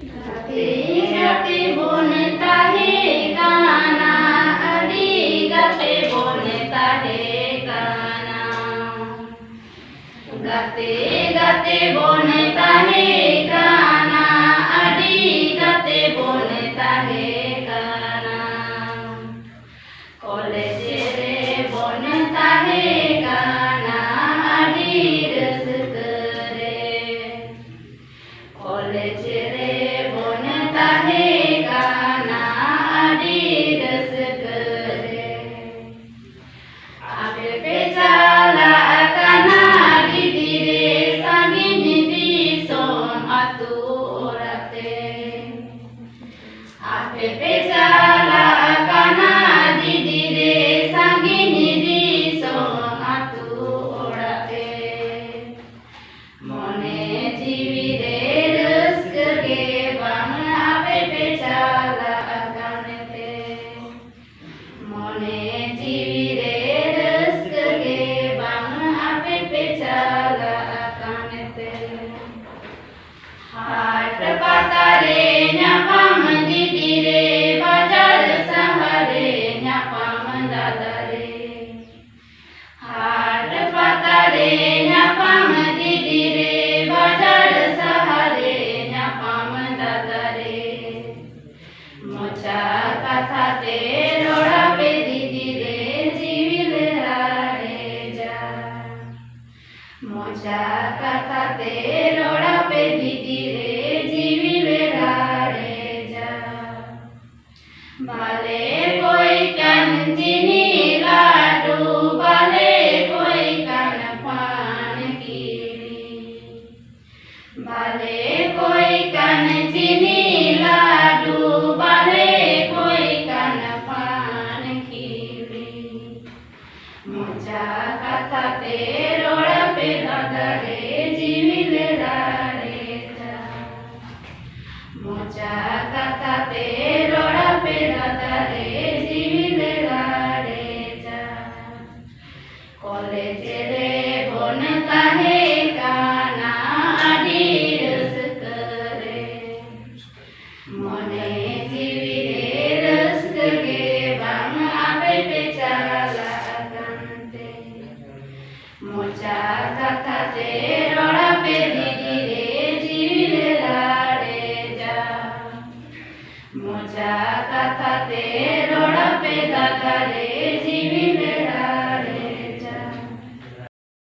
गाते गाते बोलता है गाना, अरे गाते बोलता है गाना। गाते गाते बोलता है गाना, अरे गाते बोलता है गाना। कॉलेज रे बोलता है गाना, अरे रस करे। कॉलेज रे बोलता है गाना, अरे रस करे। आगे पे चला गाना दीदी रे सागिन दिसों आतुराते। आगे पे चला गाना दीदी रे सागिन दिसों आतुराते। मने जीवी रे रस्क के बांग आगे पे चला गानते। मने जीवी रे रस्क के बांग आगे पे चला गानते। हाट पातारे न्यापाम दीदी रे, बाजार सहरे न्यापाम दादा रे। हाट पातारे न्यापाम दीदी रे, बाजार सहरे न्यापाम दादा रे। मोचा कथा ते रोड़ा पे दीदी रे, जीविल राड़े जा। मोचा कथा ते रोड़ा पे दीदी रे, जीविल राड़े जा। बाले कोई कान चीनी लाडू, बाले कोई कान पान कीली। बाले कोई कान चीनी लाडू, बाले कोई कान पान कीली। मोचा कथा ते रोड़ा पे दादा रे, जीविल राड़े जा। मोचा कथा ते रोड़ा पे दादा रे, जीविल राड़े जा। कॉलेज रे बोलता है गाना, अरे रस करे। मने जीवी रे रस के बांग आगे पे चला गानते। मोचा कथा ते